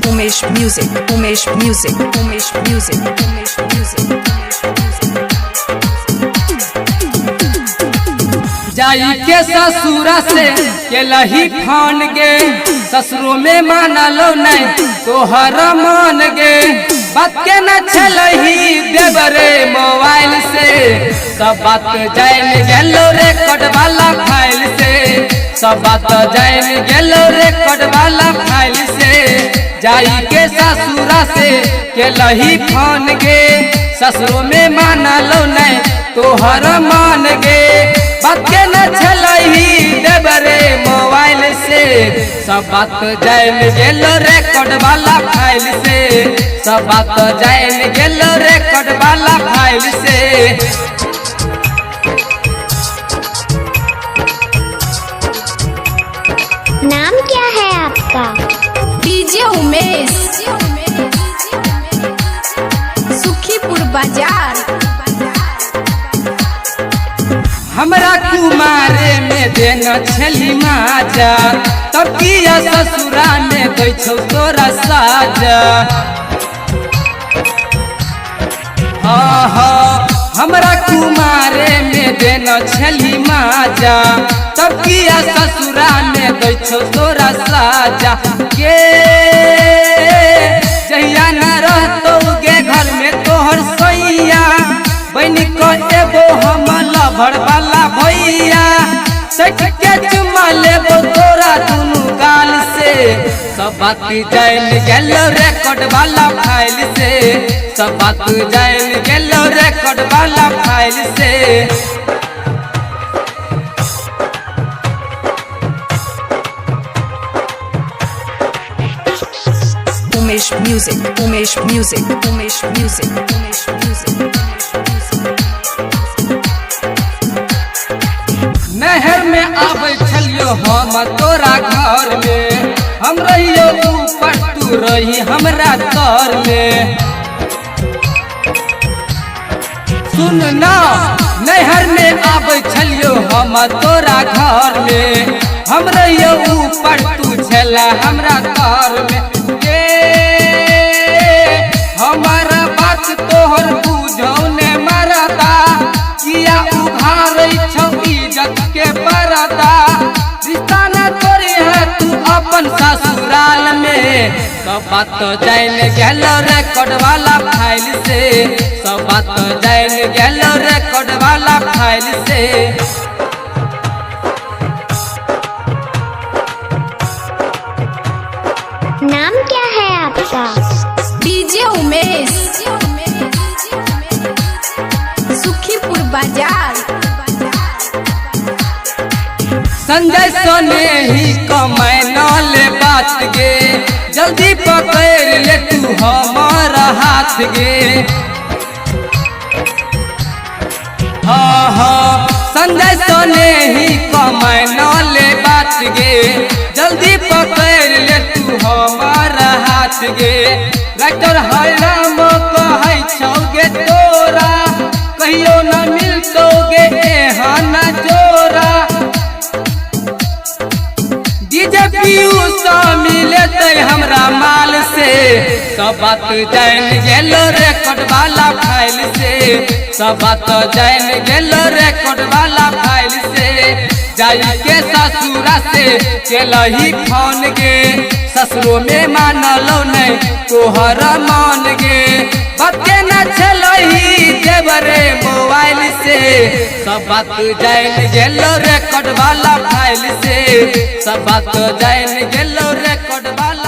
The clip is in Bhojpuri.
Umesh Music, Umesh Music, Umesh Music, Umesh Music, जाई के ससुरा से के लही फान गे ससुरो में माना लो नहीं तोहर मान गे बात के न छलही देवरे मोबाइल से सब बात जान गेलो रेकॉर्ड वाला फाइल से सब बात जान गेलो रेकॉर्ड वाला फाइल से जाई के ससुरा से के लही फान गे ससुरो में माना लो नहीं तोहर मान गे बात के न छलही देवरे मोबाइल से सब बात जान गेलो रेकॉर्ड वाला फाइल से सब बात जान गेलो रेकॉर्ड वाला फाइल से नाम क्या है आपका? डीजे उमेश, सुखीपुर बाजार। हमरा कुमारे में देना छली माजा तब किया ससुरा में दै छौ तोरा साजा हमरा कुमारे में देना छली माजा तब किया ससुरा में दै छौ तोरा साजा के जहिया न रहतौ गे घर में तोहर सैया बन को एगो हम लभर वाला भैया सच के चुमा लेबो तोरा दुनु गाल से सब बात जान गेलो रेकॉर्ड वाला फाइल से सब बात जान गेलो रेकॉर्ड वाला फाइल से Umesh Music, Umesh Music, Umesh Music, Umesh Music, नहर में आबै छलियो हम तोरा घर में हम रहियो ऊपर तू रही हमरा तर में सुन ना नहर में आबै छलियो हम तोरा घर में हम रहियो ऊपर तू छला हमरा तर में हमारा बात तोहर बुझौ ने मरदा किया उघार छौ इज्जत के परदा रिश्ता न तोरी है तू अपन ससुराल में सब बात जान गेलो रेकॉर्ड वाला फाइल से सब बात जान गेलो रेकॉर्ड वाला फाइल से नाम क्या है आपका? डीजे उमेश, सुखीपुर बाजार। संजय सोने ही कमाए न ले बात गे जल्दी पकड़ ले तू हमारा हाथ गे संजय सोने ही कमाए न ले बात गे जल्दी पकड़ ले तू हमारा हाथ गे डॉक्टर हराम कहै छौ गे तोरा कहियो न मिलतौ गे एहन जोरा डीजे पीयूष मिलते हमरा माल से सब बात जान गेलो रेकॉर्ड वाला फाइल से सब बात जान गेलो रेकॉर्ड वाला फाइल से जाई के ससुरा से केलही फोन गे ससुरो में मानलो नहीं तोहर मान गे बात के न छलही देवरे मोबाइल से सब बात जान गेलो रेकॉर्ड वाला फाइल से सब बात जान गेलो रेकॉर्ड वाला